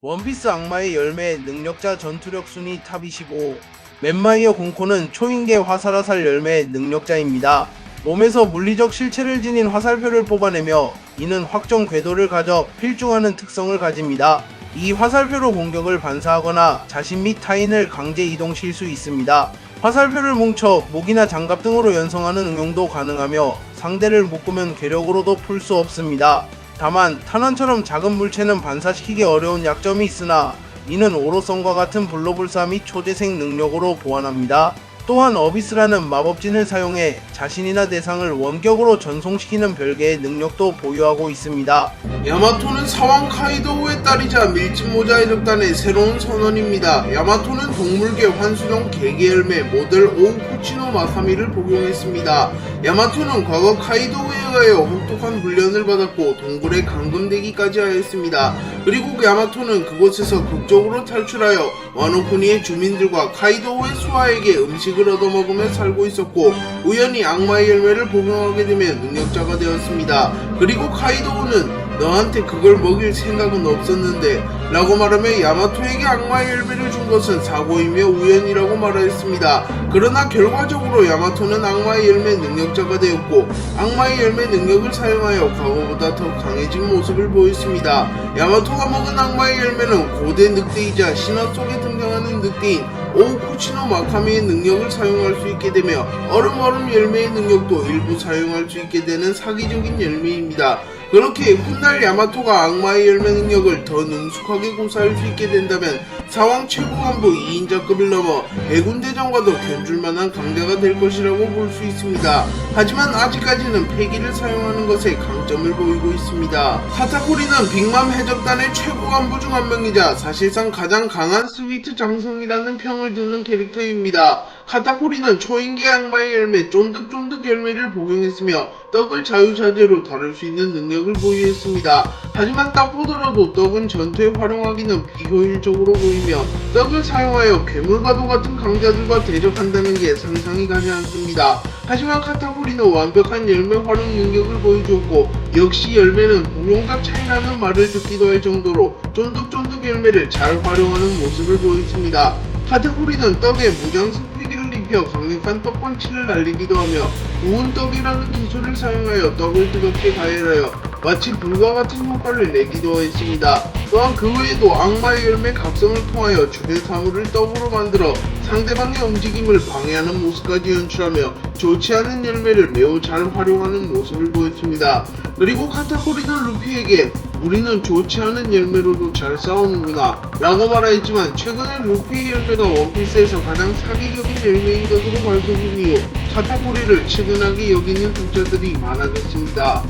원피스 악마의 열매 능력자 전투력 순위 탑 25. 맵마이어 공코는 초인계 화살화살 열매 능력자입니다. 몸에서 물리적 실체를 지닌 화살표를 뽑아내며 이는 확정 궤도를 가져 필중하는 특성을 가집니다. 이 화살표로 공격을 반사하거나 자신 및 타인을 강제 이동시킬 수 있습니다. 화살표를 뭉쳐 무기나 장갑 등으로 연성하는 응용도 가능하며 상대를 묶으면 괴력으로도 풀 수 없습니다. 다만 탄환처럼 작은 물체는 반사시키기 어려운 약점이 있으나 이는 오로성과 같은 불로불사 및 초재생 능력으로 보완합니다. 또한 어비스라는 마법진을 사용해 자신이나 대상을 원격으로 전송시키는 별개의 능력도 보유하고 있습니다. 야마토는 사왕 카이도우의 딸이자 밀짚모자 해적단의 새로운 선원입니다. 야마토는 동물계 환수종 개개열매 모델 오우쿠치노 마사미를 복용했습니다. 야마토는 과거 카이도우에 의하여 혹독한 훈련을 받았고 동굴에 감금되기까지 하였습니다. 그리고 야마토는 그곳에서 극적으로 탈출하여 와노쿠니의 주민들과 카이도우의 수하에게 음식을 얻어먹으며 살고 있었고 우연히 악마의 열매를 복용하게 되면 능력자가 되었습니다. 그리고 카이도우는 너한테 그걸 먹일 생각은 없었는데 라고 말하며 야마토에게 악마의 열매를 준 것은 사고이며 우연이라고 말하였습니다. 그러나 결과적으로 야마토는 악마의 열매 능력자가 되었고 악마의 열매 능력을 사용하여 과거보다 더 강해진 모습을 보였습니다. 야마토가 먹은 악마의 열매는 고대 늑대이자 신화 속에 등장하는 늑대인 오우쿠치노 마카미의 능력을 사용할 수 있게 되며 얼음 열매의 능력도 일부 사용할 수 있게 되는 사기적인 열매입니다. 그렇게 훗날 야마토가 악마의 열매 능력을 더 능숙하게 구사할 수 있게 된다면 사왕 최고간부 2인자급을 넘어 해군대장과도 견줄만한 강자가 될 것이라고 볼 수 있습니다. 하지만 아직까지는 패기를 사용하는 것에 강점을 보이고 있습니다. 카타쿠리는 빅맘 해적단의 최고간부 중 한 명이자 사실상 가장 강한 스위트 장성이라는 평을 듣는 캐릭터입니다. 카타쿠리는 초인계 악마의 열매 쫀득쫀득 열매를 복용했으며 떡을 자유자재로 다룰 수 있는 능력을 보유했습니다. 하지만 딱 보더라도 떡은 전투에 활용하기는 비효율적으로 보이며 떡을 사용하여 괴물과도 같은 강자들과 대적한다는 게 상상이 가지 않습니다. 하지만 카타쿠리는 완벽한 열매 활용 능력을 보여주었고 역시 열매는 공용과 차이라는 말을 듣기도 할 정도로 쫀득쫀득 열매를 잘 활용하는 모습을 보였습니다. 카타쿠리는 떡에 무장 스피드를 입혀 강력한 떡펀치를 날리기도 하며 구운 떡이라는 기술을 사용하여 떡을 뜨겁게 가열하여 마치 불과 같은 효과를 내기도 했습니다. 또한 그 외에도 악마의 열매 각성을 통하여 주변 사물을 떡으로 만들어 상대방의 움직임을 방해하는 모습까지 연출하며 좋지 않은 열매를 매우 잘 활용하는 모습을 보였습니다. 그리고 카타쿠리는 루피에게 우리는 좋지 않은 열매로도 잘 싸우는구나 라고 말하였지만 최근에 루피의 열매가 원피스에서 가장 사기적인 열매인 것으로 밝혀진 이후 카타쿠리를 측은하게 여기는 독자들이 많아졌습니다.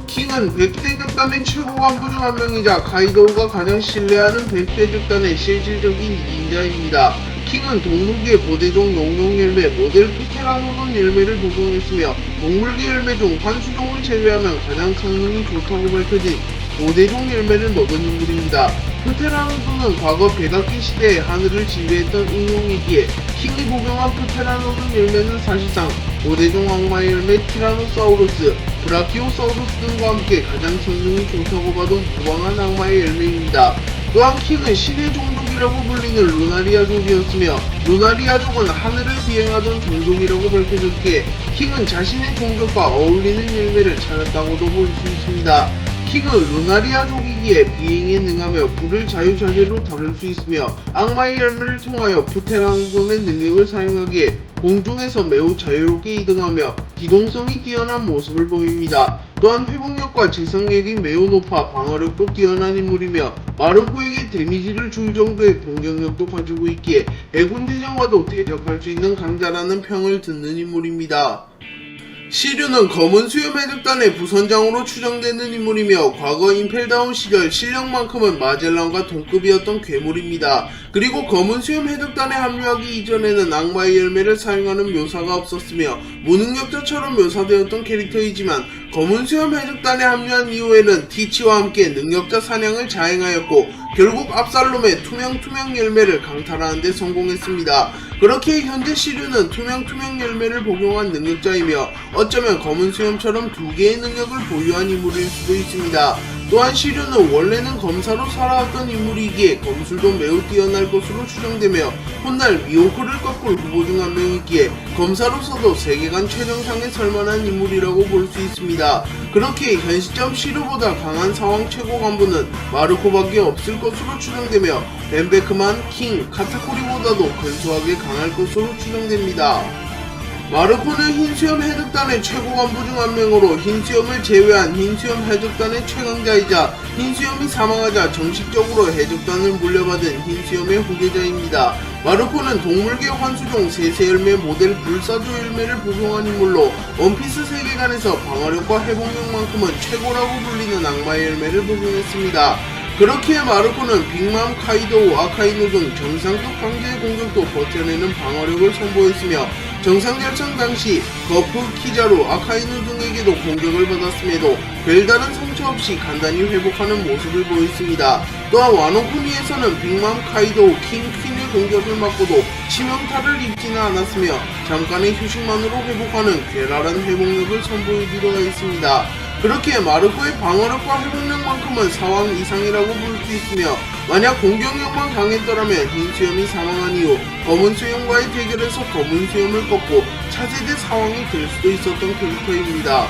킹은 백대적단의 최고 간부 중 한 명이자 카이도우가 가장 신뢰하는 백대적단의 실질적인 2인자입니다. 킹은 동물계 고대종 용룡 열매 모델 피테라노돈 열매를 복용했으며 동물계 열매 중 환수종을 제외하면 가장 성능이 좋다고 밝혀진 고대종 열매를 먹은 인물입니다. 프테라노돈은 과거 백악기 시대에 하늘을 지배했던 응용이기에 킹이 복용한 프테라노돈 열매는 사실상 고대종 악마의 열매 티라노사우루스, 브라키오사우루스 등과 함께 가장 성능이 좋다고 봐도 무방한 악마의 열매입니다. 또한 킹은 신의 종족이라고 불리는 루나리아족이었으며 루나리아족은 하늘을 비행하던 종족이라고 밝혀졌기에 킹은 자신의 종족과 어울리는 열매를 찾았다고도 볼 수 있습니다. 킹은 루나리아족이기에 비행에 능하며 불을 자유자재로 다룰 수 있으며 악마의 열매를 통하여 프테라노돈의 능력을 사용하기에 공중에서 매우 자유롭게 이동하며 기동성이 뛰어난 모습을 보입니다. 또한 회복력과 재생력이 매우 높아 방어력도 뛰어난 인물이며 마르코에게 데미지를 줄 정도의 공격력도 가지고 있기에 해군대장과도 대적할 수 있는 강자라는 평을 듣는 인물입니다. 시류는 검은 수염 해적단의 부선장으로 추정되는 인물이며 과거 임펠다운 시절 실력만큼은 마젤란과 동급이었던 괴물입니다. 그리고 검은 수염 해적단에 합류하기 이전에는 악마의 열매를 사용하는 묘사가 없었으며 무능력자처럼 묘사되었던 캐릭터이지만 검은 수염 해적단에 합류한 이후에는 티치와 함께 능력자 사냥을 자행하였고 결국 압살롬의 투명 열매를 강탈하는 데 성공했습니다. 그렇게 현재 시류는 투명 열매를 복용한 능력자이며 어쩌면 검은 수염처럼 두 개의 능력을 보유한 인물일 수도 있습니다. 또한 시류는 원래는 검사로 살아왔던 인물이기에 검술도 매우 뛰어날 것으로 추정되며 훗날 미호크를 꺾을 후보 중 한 명이기에 검사로서도 세계관 최정상에 설만한 인물이라고 볼 수 있습니다. 그렇게 현 시점 시류보다 강한 사왕 최고 간부는 마르코밖에 없을 것으로 추정되며 벤베크만, 킹, 카타쿠리보다도 근소하게 강할 것으로 추정됩니다. 마르코는 흰수염 해적단의 최고 간부 중 한 명으로 흰수염을 제외한 흰수염 해적단의 최강자이자 흰수염이 사망하자 정식적으로 해적단을 물려받은 흰수염의 후계자입니다. 마르코는 동물계 환수종 세세열매 모델 불사조 열매를 복용한 인물로 원피스 세계관에서 방어력과 회복력만큼은 최고라고 불리는 악마의 열매를 복용했습니다. 그렇기에 마르코는 빅맘, 카이도우, 아카이누 등 정상급 강제의 공격도 버텨내는 방어력을 선보였으며 정상결정 당시 거프, 키자루, 아카이누 등에게도 공격을 받았음에도 별다른 상처 없이 간단히 회복하는 모습을 보였습니다. 또한 와노쿠니에서는 빅맘, 카이도우, 킹, 퀸의 공격을 맞고도 치명타를 입지는 않았으며 잠깐의 휴식만으로 회복하는 괴랄한 회복력을 선보이기도 했습니다. 그렇게 마르코의 방어력과 회복력만큼은 사왕 이상이라고 볼 수 있으며 만약 공격력만 강했더라면 흰수염이 사망한 이후 검은 수염과의 대결에서 검은 수염을 꺾고 차세대 사왕이 될 수도 있었던 캐릭터입니다.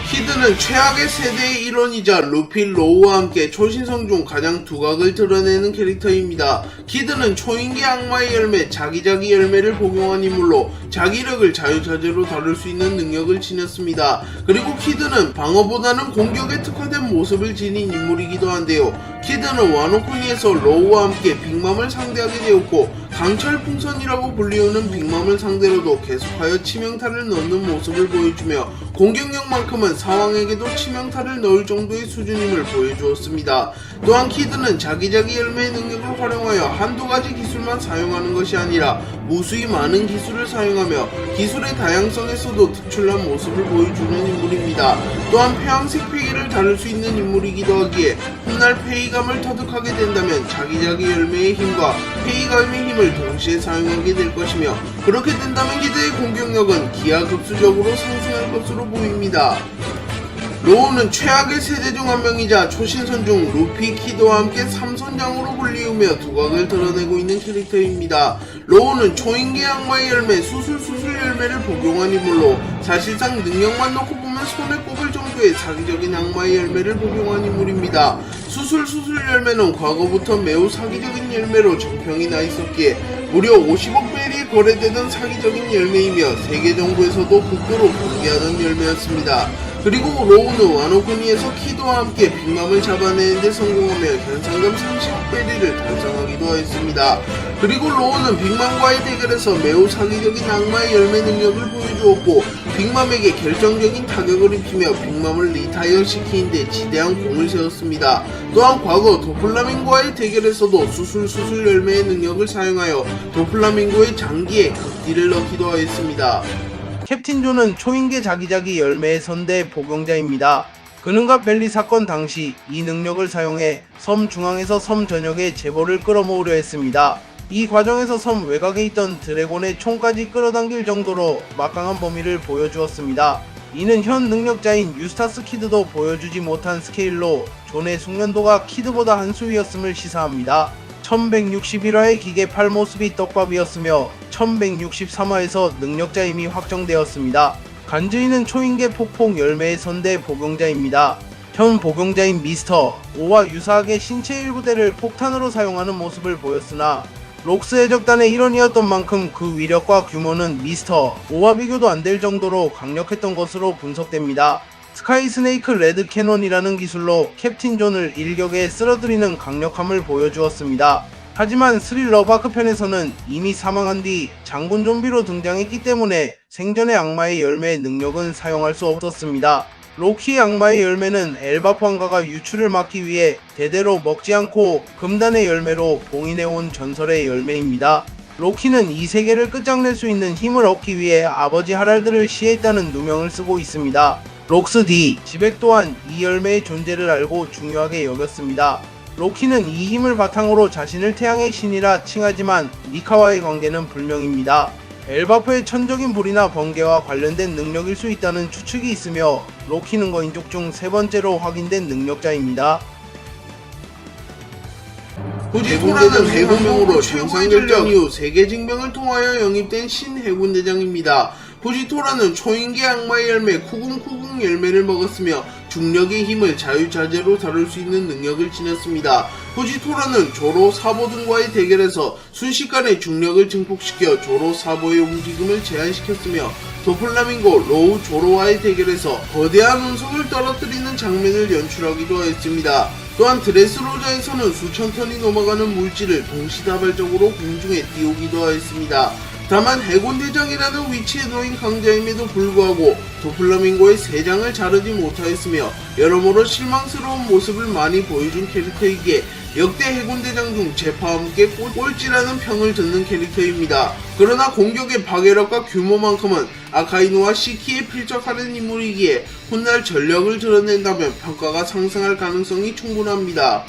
키드는 최악의 세대의 일원이자 루피, 로우와 함께 초신성 중 가장 두각을 드러내는 캐릭터입니다. 키드는 초인계 악마의 열매, 자기자기 열매를 복용한 인물로 자기력을 자유자재로 다룰 수 있는 능력을 지녔습니다. 그리고 키드는 방어보다는 공격에 특화된 모습을 지닌 인물이기도 한데요. 키드는 와노쿠니에서 로우와 함께 빅맘을 상대하게 되었고 강철 풍선이라고 불리우는 빅맘을 상대로도 계속하여 치명타를 넣는 모습을 보여주며 공격력만큼은 사왕에게도 치명타를 넣을 정도의 수준임을 보여주었습니다. 또한 키드는 자기자기 열매의 능력을 활용하여 한두 가지 기술만 사용하는 것이 아니라 무수히 많은 기술을 사용하며 기술의 다양성에서도 특출난 모습을 보여주는 인물입니다. 또한 폐왕색 폐기를 다룰 수 있는 인물이기도 하기에 훗날 폐기감을 터득하게 된다면 자기자기 열매의 힘과 폐기감의 힘을 동시에 사용하게 될 것이며 그렇게 된다면 키드의 공격력은 기하급수적으로 상승할 것으로 보입니다. 로우는 최악의 세대 중 한 명이자 초신선 중 루피, 키드와 함께 삼선장으로 불리우며 두각을 드러내고 있는 캐릭터입니다. 로우는 초인계 악마의 열매, 수술수술 열매를 복용한 인물로 사실상 능력만 놓고 보면 손에 꼽을 정도의 사기적인 악마의 열매를 복용한 인물입니다. 수술수술 열매는 과거부터 매우 사기적인 열매로 정평이 나 있었기에 무려 50억 벨이 거래되던 사기적인 열매이며 세계 정부에서도 극도로 경계하던 열매였습니다. 그리고 로우는 와노쿠니에서 키도와 함께 빅맘을 잡아내는 데 성공하며 현상금 30억 베리를 달성하기도 했습니다. 그리고 로우는 빅맘과의 대결에서 매우 사기적인 악마의 열매 능력을 보여주었고 빅맘에게 결정적인 타격을 입히며 빅맘을 리타이어 시키는 데 지대한 공을 세웠습니다. 또한 과거 도플라밍고와의 대결에서도 수술 열매의 능력을 사용하여 도플라밍고의 장기에 극딜을 넣기도 하였습니다. 캡틴 존은 초인계 자기자기 열매의 선대 복용자입니다. 그는가 벨리 사건 당시 이 능력을 사용해 섬 중앙에서 섬 전역에 제보를 끌어모으려 했습니다. 이 과정에서 섬 외곽에 있던 드래곤의 총까지 끌어당길 정도로 막강한 범위를 보여주었습니다. 이는 현 능력자인 유스타스 키드도 보여주지 못한 스케일로 존의 숙련도가 키드보다 한 수 위였음을 시사합니다. 1161화의 기계 팔 모습이 떡밥이었으며 1163화에서 능력자임이 확정되었습니다. 간즈이는 초인계 폭풍 열매의 선대 복용자입니다. 현 복용자인 미스터 오와 유사하게 신체 일부대를 폭탄으로 사용하는 모습을 보였으나 록스 해적단의 일원이었던 만큼 그 위력과 규모는 미스터 오와 비교도 안 될 정도로 강력했던 것으로 분석됩니다. 스카이 스네이크 레드 캐논이라는 기술로 캡틴 존을 일격에 쓸어들이는 강력함을 보여주었습니다. 하지만 스릴러 바크 편에서는 이미 사망한 뒤 장군 좀비로 등장했기 때문에 생전의 악마의 열매의 능력은 사용할 수 없었습니다. 로키의 악마의 열매는 엘바프 왕가가 유출을 막기 위해 대대로 먹지 않고 금단의 열매로 봉인해온 전설의 열매입니다. 로키는 이 세계를 끝장낼 수 있는 힘을 얻기 위해 아버지 하랄드를 시해했다는 누명을 쓰고 있습니다. 록스 D 지백 또한 이 열매의 존재를 알고 중요하게 여겼습니다. 로키는 이 힘을 바탕으로 자신을 태양의 신이라 칭하지만 니카와의 관계는 불명입니다. 엘바프의 천적인 불이나 번개와 관련된 능력일 수 있다는 추측이 있으며 로키는 거인족 중 세 번째로 확인된 능력자입니다. 후지토라는 해군명으로 정상결정 이후 세계 징병을 통하여 영입된 신해군대장입니다. 후지토라는 초인계 악마의 열매 쿠궁쿠궁 열매를 먹었으며 중력의 힘을 자유자재로 다룰 수 있는 능력을 지녔습니다. 후지토라는 조로 사보 등과의 대결에서 순식간에 중력을 증폭시켜 조로 사보의 움직임을 제한시켰으며 도플라밍고 로우 조로와의 대결에서 거대한 운석을 떨어뜨리는 장면을 연출하기도 했습니다. 또한 드레스로자에서는 수천 톤이 넘어가는 물질을 동시다발적으로 공중에 띄우기도 하였습니다. 다만 해군대장이라는 위치에 놓인 강자임에도 불구하고 도플라밍고의 세 장을 자르지 못하였으며 여러모로 실망스러운 모습을 많이 보여준 캐릭터이기에 역대 해군대장 중 제파와 함께 꼴찌라는 평을 듣는 캐릭터입니다. 그러나 공격의 파괴력과 규모만큼은 아카이누와 시키에 필적하는 인물이기에 훗날 전력을 드러낸다면 평가가 상승할 가능성이 충분합니다.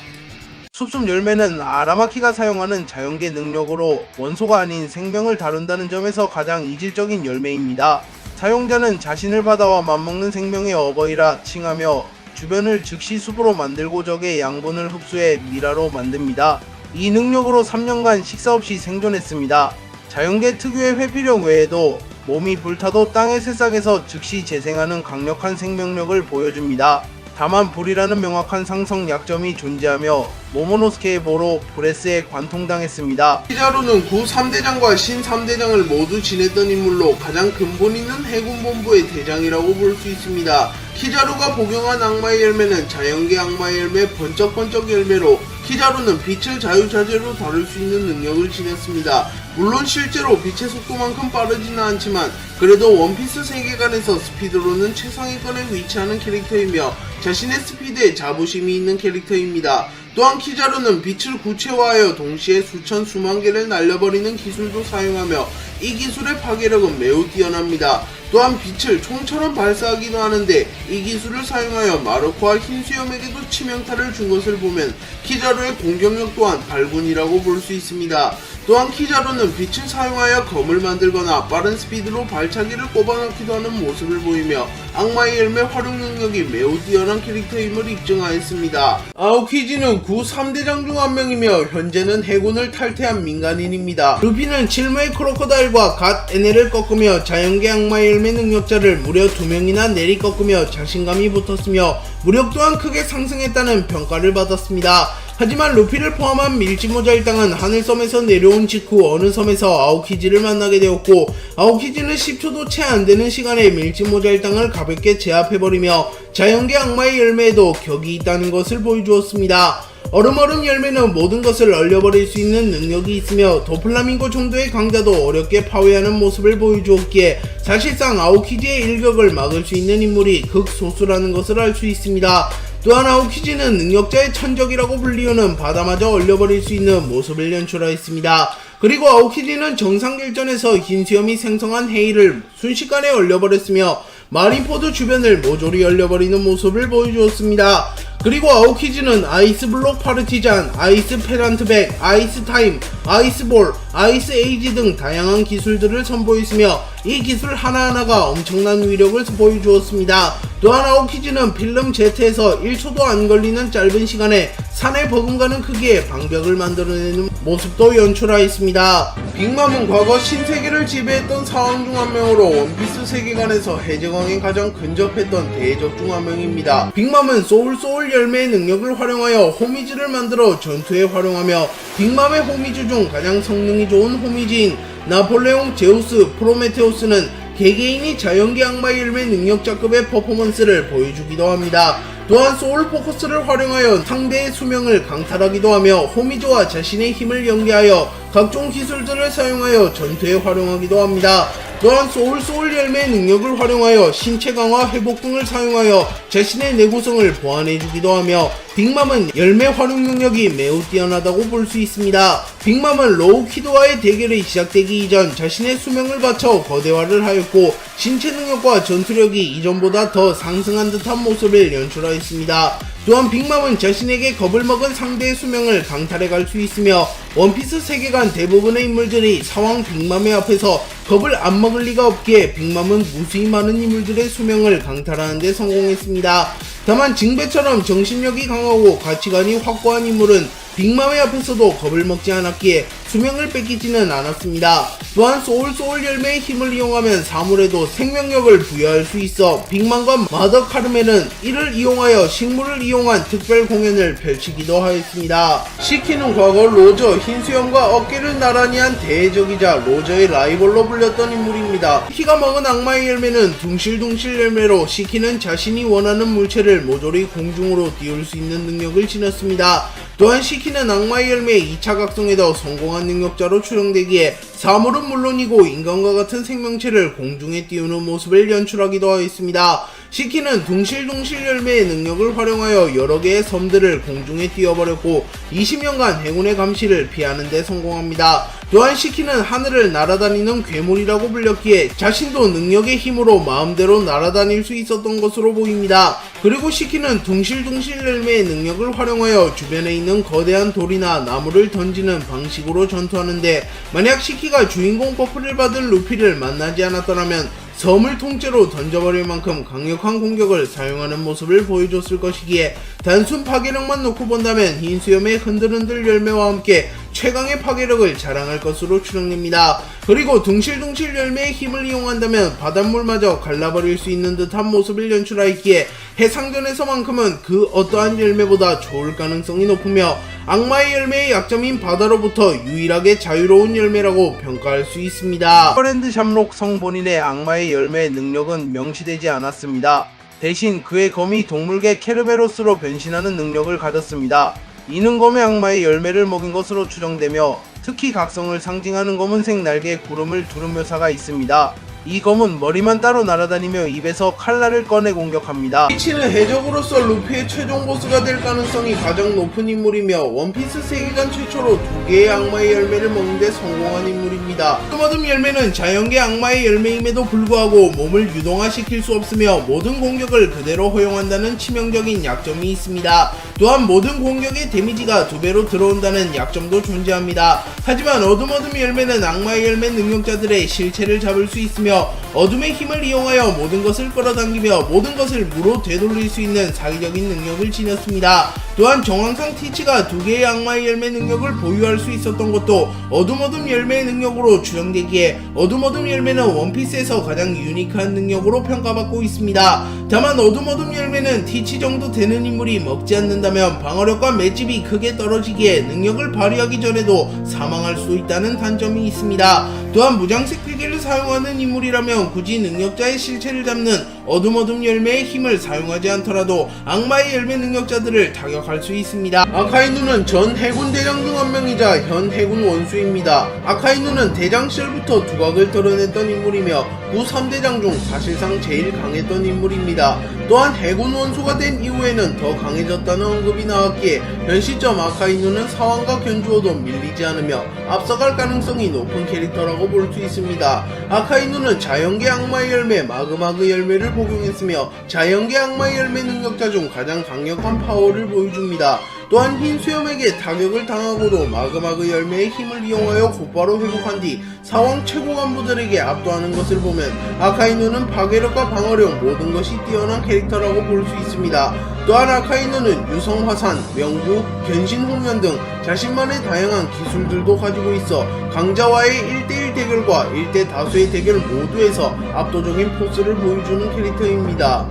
숲숲 열매는 아라마키가 사용하는 자연계 능력으로 원소가 아닌 생명을 다룬다는 점에서 가장 이질적인 열매입니다. 사용자는 자신을 바다와 맞먹는 생명의 어버이라 칭하며 주변을 즉시 숲으로 만들고 적의 양분을 흡수해 미라로 만듭니다. 이 능력으로 3년간 식사 없이 생존했습니다. 자연계 특유의 회피력 외에도 몸이 불타도 땅의 새싹에서 즉시 재생하는 강력한 생명력을 보여줍니다. 다만 불이라는 명확한 상성 약점이 존재하며 모모노스케의 보로 브레스에 관통당했습니다. 키자루는 구 3대장과 신 3대장을 모두 지냈던 인물로 가장 근본 있는 해군본부의 대장이라고 볼 수 있습니다. 키자루가 복용한 악마의 열매는 자연계 악마의 열매 번쩍번쩍 열매로 키자루는 빛을 자유자재로 다룰 수 있는 능력을 지녔습니다. 물론 실제로 빛의 속도만큼 빠르지는 않지만 그래도 원피스 세계관에서 스피드로는 최상위권에 위치하는 캐릭터이며 자신의 스피드에 자부심이 있는 캐릭터입니다. 또한 키자루는 빛을 구체화하여 동시에 수천 수만 개를 날려버리는 기술도 사용하며 이 기술의 파괴력은 매우 뛰어납니다. 또한 빛을 총처럼 발사하기도 하는데 이 기술을 사용하여 마르코와 흰수염에게도 치명타를 준 것을 보면 키자루의 공격력 또한 발군이라고 볼 수 있습니다. 또한 키자루는 빛을 사용하여 검을 만들거나 빠른 스피드로 발차기를 꼽아넣기도 하는 모습을 보이며 악마의 열매 활용 능력이 매우 뛰어난 캐릭터임을 입증하였습니다. 아오키지는 구 3대장 중 한 명이며 현재는 해군을 탈퇴한 민간인입니다. 루피는 칠무의 크로커다일과 갓 에네를 꺾으며 자연계 악마의 열매 능력자를 무려 2명이나 내리 꺾으며 자신감이 붙었으며 무력 또한 크게 상승했다는 평가를 받았습니다. 하지만 루피를 포함한 밀지모자 일당은 하늘섬에서 내려온 직후 어느 섬에서 아오키지를 만나게 되었고 아오키지는 10초도 채 안되는 시간에 밀지모자 일당을 가볍게 제압해버리며 자연계 악마의 열매에도 격이 있다는 것을 보여주었습니다. 얼음 열매는 모든 것을 얼려버릴 수 있는 능력이 있으며 도플라밍고 정도의 강자도 어렵게 파괴하는 모습을 보여주었기에 사실상 아오키지의 일격을 막을 수 있는 인물이 극소수라는 것을 알 수 있습니다. 또한 아오키지는 능력자의 천적이라고 불리우는 바다마저 얼려버릴 수 있는 모습을 연출하였습니다. 그리고 아오키지는 정상결전에서 흰수염이 생성한 헤이를 순식간에 얼려버렸으며 마린포드 주변을 모조리 얼려버리는 모습을 보여주었습니다. 그리고 아오키지는 아이스블록 파르티잔, 아이스 페란트백, 아이스타임, 아이스볼, 아이스 에이지 등 다양한 기술들을 선보였으며 이 기술 하나하나가 엄청난 위력을 보여주었습니다. 또한 아오키지는 필름 Z에서 1초도 안 걸리는 짧은 시간에 산에 버금가는 크기의 방벽을 만들어내는 모습도 연출하였습니다. 빅맘은 과거 신세계를 지배했던 사왕 중 한 명으로 원피스 세계관에서 해적왕에 가장 근접했던 대적 중 한 명입니다. 빅맘은 소울 열매의 능력을 활용하여 호미즈를 만들어 전투에 활용하며 빅맘의 호미즈 중 가장 성능이 좋은 호미즈인 나폴레옹 제우스 프로메테우스는 개개인이 자연계 악마의 열매 능력자급의 퍼포먼스를 보여주기도 합니다. 또한 소울 포커스를 활용하여 상대의 수명을 강탈하기도 하며 호미즈와 자신의 힘을 연계하여 각종 기술들을 사용하여 전투에 활용하기도 합니다. 또한 소울 열매의 능력을 활용하여 신체 강화 회복 등을 사용하여 자신의 내구성을 보완해주기도 하며 빅맘은 열매 활용 능력이 매우 뛰어나다고 볼 수 있습니다. 빅맘은 로우 키드와의 대결이 시작되기 이전 자신의 수명을 바쳐 거대화를 하였고 신체 능력과 전투력이 이전보다 더 상승한 듯한 모습을 연출하였습니다. 추가했습니다. 또한 빅맘은 자신에게 겁을 먹은 상대의 수명을 강탈해 갈 수 있으며 원피스 세계관 대부분의 인물들이 사왕 빅맘의 앞에서 겁을 안 먹을 리가 없기에 빅맘은 무수히 많은 인물들의 수명을 강탈하는 데 성공했습니다. 다만 징배처럼 정신력이 강하고 가치관이 확고한 인물은 빅맘의 앞에서도 겁을 먹지 않았기에 수명을 뺏기지는 않았습니다. 또한 소울 열매의 힘을 이용하면 사물에도 생명력을 부여할 수 있어 빅맘과 마더 카르멘은 이를 이용하여 식물을 이용한 특별 공연을 펼치기도 하였습니다. 시키는 과거 로저 흰수염과 어깨를 나란히 한 대적이자 로저의 라이벌로 불렸던 인물입니다. 시키가 먹은 악마의 열매는 둥실둥실 열매로 시키는 자신이 원하는 물체를 모조리 공중으로 띄울 수 있는 능력을 지녔습니다. 또한 시키는 악마의 열매의 2차 각성에도 성공한 능력자로 추정되기에 사물은 물론이고 인간과 같은 생명체를 공중에 띄우는 모습을 연출하기도 하였습니다. 시키는 둥실둥실 열매의 능력을 활용하여 여러 개의 섬들을 공중에 띄워버렸고 20년간 행운의 감시를 피하는 데 성공합니다. 또한 시키는 하늘을 날아다니는 괴물이라고 불렸기에 자신도 능력의 힘으로 마음대로 날아다닐 수 있었던 것으로 보입니다. 그리고 시키는 둥실둥실 열매의 능력을 활용하여 주변에 있는 거대한 돌이나 나무를 던지는 방식으로 전투하는데 만약 시키가 주인공 버프를 받은 루피를 만나지 않았더라면 섬을 통째로 던져버릴 만큼 강력한 공격을 사용하는 모습을 보여줬을 것이기에 단순 파괴력만 놓고 본다면 흰수염의 흔들흔들 열매와 함께 최강의 파괴력을 자랑할 것으로 추정됩니다. 그리고 둥실둥실 열매의 힘을 이용한다면 바닷물마저 갈라버릴 수 있는 듯한 모습을 연출하였기에 해상전에서만큼은 그 어떠한 열매보다 좋을 가능성이 높으며 악마의 열매의 약점인 바다로부터 유일하게 자유로운 열매라고 평가할 수 있습니다. 버랜드 샴록 성 본인의 악마의 열매의 능력은 명시되지 않았습니다. 대신 그의 검이 동물계 케르베로스로 변신하는 능력을 가졌습니다. 이는 검의 악마의 열매를 먹인 것으로 추정되며 특히 각성을 상징하는 검은색 날개의 구름을 두른 묘사가 있습니다. 이 검은 머리만 따로 날아다니며 입에서 칼날을 꺼내 공격합니다. 피치는 해적으로서 루피의 최종 보스가 될 가능성이 가장 높은 인물이며 원피스 세계관 최초로 2개의 악마의 열매를 먹는 데 성공한 인물입니다. 어둠 열매는 자연계 악마의 열매임에도 불구하고 몸을 유동화시킬 수 없으며 모든 공격을 그대로 허용한다는 치명적인 약점이 있습니다. 또한 모든 공격의 데미지가 2배로 들어온다는 약점도 존재합니다. 하지만 어둠 열매는 악마의 열매 능력자들의 실체를 잡을 수 있으며 어둠의 힘을 이용하여 모든 것을 끌어당기며 모든 것을 무로 되돌릴 수 있는 사기적인 능력을 지녔습니다. 또한 정황상 티치가 2개의 악마의 열매 능력을 보유할 수 있었던 것도 어둠 열매의 능력으로 추정되기에 어둠 열매는 원피스에서 가장 유니크한 능력으로 평가받고 있습니다. 다만 어둠 열매는 티치 정도 되는 인물이 먹지 않는다면 방어력과 맷집이 크게 떨어지기에 능력을 발휘하기 전에도 사망할 수 있다는 단점이 있습니다. 또한 무장색 필기를 사용하는 인물이라면 굳이 능력자의 실체를 잡는 어둠 열매의 힘을 사용하지 않더라도 악마의 열매 능력자들을 타격할 수 있습니다. 아카이누는 전 해군 대장 중 한 명이자 현 해군 원수입니다. 아카이누는 대장 시절부터 두각을 드러냈던 인물이며 구 3대장 중 사실상 제일 강했던 인물입니다. 또한 해군 원수가 된 이후에는 더 강해졌다는 언급이 나왔기에 현 시점 아카이누는 사왕과 견주어도 밀리지 않으며 앞서갈 가능성이 높은 캐릭터라고 볼 수 있습니다. 아카이누는 자연계 악마의 열매 마그마그 열매를 복용했으며 자연계 악마의 열매 능력자 중 가장 강력한 파워를 보여줍니다. 또한 흰수염에게 타격을 당하고도 마그마그 열매의 힘을 이용하여 곧바로 회복한 뒤 사왕 최고 간부들에게 압도하는 것을 보면 아카이누는 파괴력과 방어력 모든 것이 뛰어난 캐릭터라고 볼 수 있습니다. 또한 아카이누는 유성화산, 명구, 견신홍련 등 자신만의 다양한 기술들도 가지고 있어 강자와의 1대1 대결과 1대 다수의 대결 모두에서 압도적인 포스를 보여주는 캐릭터입니다.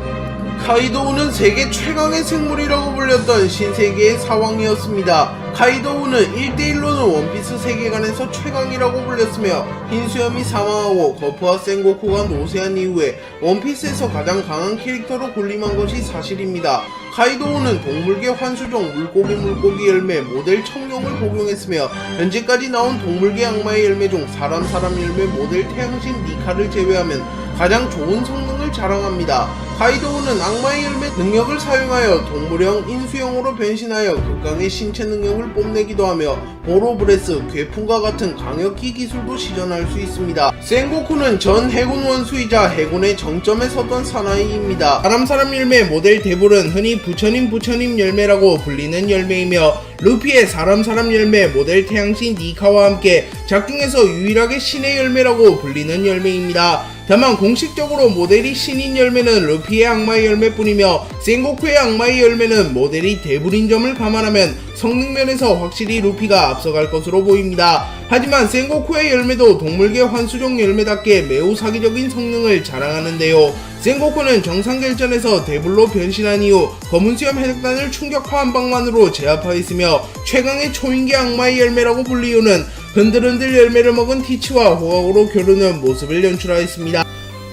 카이도우는 세계 최강의 생물이라고 불렸던 신세계의 사왕이었습니다. 카이도우는 1대1로는 원피스 세계관에서 최강이라고 불렸으며 흰수염이 사망하고 거프와 센고쿠가 노쇠한 이후에 원피스에서 가장 강한 캐릭터로 군림한 것이 사실입니다. 카이도우는 동물계 환수종 물고기 열매 모델 청룡을 복용했으며 현재까지 나온 동물계 악마의 열매 중 사람 열매 모델 태양신 니카를 제외하면 가장 좋은 성능을 능력을 자랑합니다. 카이도우는 악마의 열매 능력을 사용하여 동물형, 인수형으로 변신하여 극강의 신체 능력을 뽐내기도 하며 보로브레스, 괴풍과 같은 강력기 기술도 시전할 수 있습니다. 센고쿠는 전 해군 원수이자 해군의 정점에 섰던 사나이입니다. 사람 열매 모델 데블은 흔히 부처님 열매라고 불리는 열매이며 루피의 사람 열매 모델 태양신 니카와 함께 작중에서 유일하게 신의 열매라고 불리는 열매입니다. 다만 공식적으로 모델이 신인 열매는 루피의 악마의 열매뿐이며 센고쿠의 악마의 열매는 모델이 데블인 점을 감안하면 성능면에서 확실히 루피가 앞서갈 것으로 보입니다. 하지만 센고쿠의 열매도 동물계 환수종 열매답게 매우 사기적인 성능을 자랑하는데요. 센고쿠는 정상결전에서 데블로 변신한 이후 검은수염 해적단을 충격파 한 방만으로 제압하였으며 최강의 초인계 악마의 열매라고 불리우는 흔들흔들 열매를 먹은 티치와 호각으로 겨루는 모습을 연출하였습니다.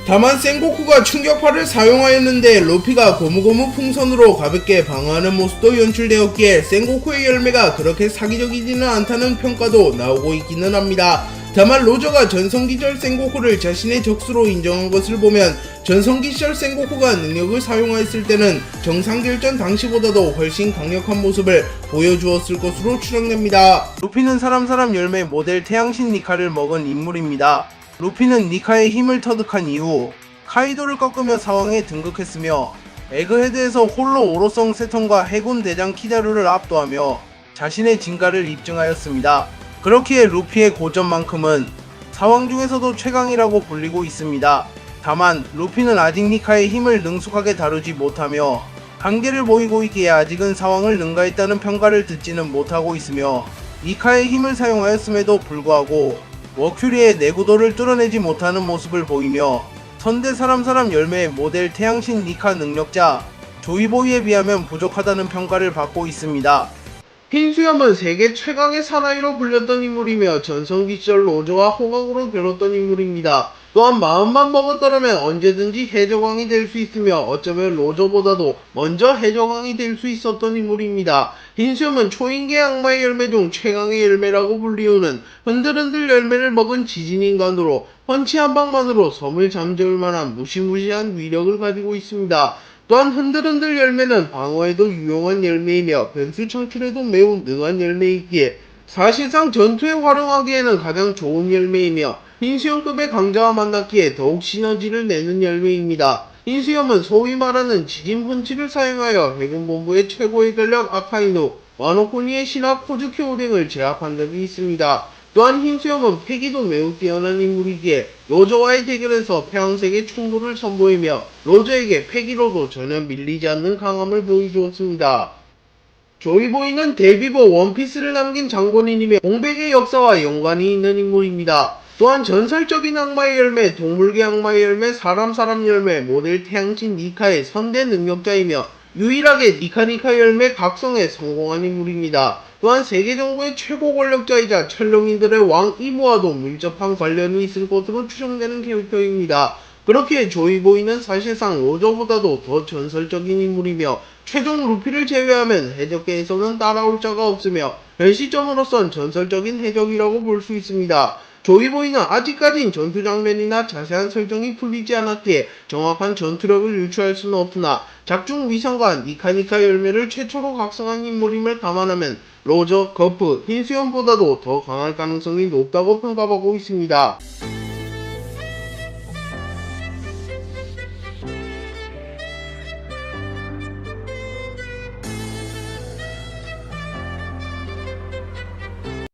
다만 센고쿠가 충격파를 사용하였는데 루피가 고무고무 풍선으로 가볍게 방어하는 모습도 연출되었기에 센고쿠의 열매가 그렇게 사기적이지는 않다는 평가도 나오고 있기는 합니다. 다만 로저가 전성기절 센고쿠를 자신의 적수로 인정한 것을 보면 전성기시절 센고쿠가 능력을 사용하였을 때는 정상결전 당시보다도 훨씬 강력한 모습을 보여주었을 것으로 추정됩니다. 루피는 사람 열매 모델 태양신 니카를 먹은 인물입니다. 루피는 니카의 힘을 터득한 이후 카이도를 꺾으며 사왕에 등극했으며 에그헤드에서 홀로 오로성 세턴과 해군 대장 키다루를 압도하며 자신의 진가를 입증하였습니다. 그렇기에 루피의 고점만큼은 사왕 중에서도 최강이라고 불리고 있습니다. 다만 루피는 아직 니카의 힘을 능숙하게 다루지 못하며 한계를 보이고 있기에 아직은 사왕을 능가했다는 평가를 듣지는 못하고 있으며 니카의 힘을 사용하였음에도 불구하고 머큐리의 내구도를 뚫어내지 못하는 모습을 보이며 선대 사람 열매의 모델 태양신 니카 능력자 조이보이에 비하면 부족하다는 평가를 받고 있습니다. 흰수염은 세계 최강의 사나이로 불렸던 인물이며 전성기 시절 로저와 호각으로 겨뤘던 인물입니다. 또한 마음만 먹었더라면 언제든지 해적왕이 될 수 있으며 어쩌면 로저보다도 먼저 해적왕이 될 수 있었던 인물입니다. 흰수염은 초인계 악마의 열매 중 최강의 열매라고 불리우는 흔들흔들 열매를 먹은 지진인간으로 펀치 한 방만으로 섬을 잠재울 만한 무시무시한 위력을 가지고 있습니다. 또한 흔들흔들 열매는 방어에도 유용한 열매이며 변수 창출에도 매우 능한 열매이기에 사실상 전투에 활용하기에는 가장 좋은 열매이며 흰수염급의 강자와 만났기에 더욱 시너지를 내는 열매입니다. 흰수염은 소위 말하는 지진 펀치를 사용하여 해군본부의 최고의 전략 아카이누 와노코니의 신하 코즈키 오뎅을 제압한 적이 있습니다. 또한 흰수염은 패기도 매우 뛰어난 인물이기에 로저와의 대결에서 폐왕색의 충돌을 선보이며 로저에게 패기로도 전혀 밀리지 않는 강함을 보여주었습니다. 조이보이는 데뷔보 원피스를 남긴 장본인이며 공백의 역사와 연관이 있는 인물입니다. 또한 전설적인 악마의 열매, 동물계 악마의 열매, 사람 열매, 모델 태양신 니카의 선대 능력자이며 유일하게 니카 열매 각성에 성공한 인물입니다. 또한 세계정부의 최고 권력자이자 천룡인들의 왕 이무와도 밀접한 관련이 있을 것으로 추정되는 캐릭터입니다. 그렇기에 조이보이는 사실상 로저보다도 더 전설적인 인물이며 최종 루피를 제외하면 해적계에서는 따라올 자가 없으며 현 시점으로선 전설적인 해적이라고 볼 수 있습니다. 조이보이는 아직까진 전투 장면이나 자세한 설정이 풀리지 않았기에 정확한 전투력을 유추할 수는 없으나 작중 위상과 니카 열매를 최초로 각성한 인물임을 감안하면 로저, 거프, 흰수염보다도 더 강할 가능성이 높다고 평가받고 있습니다.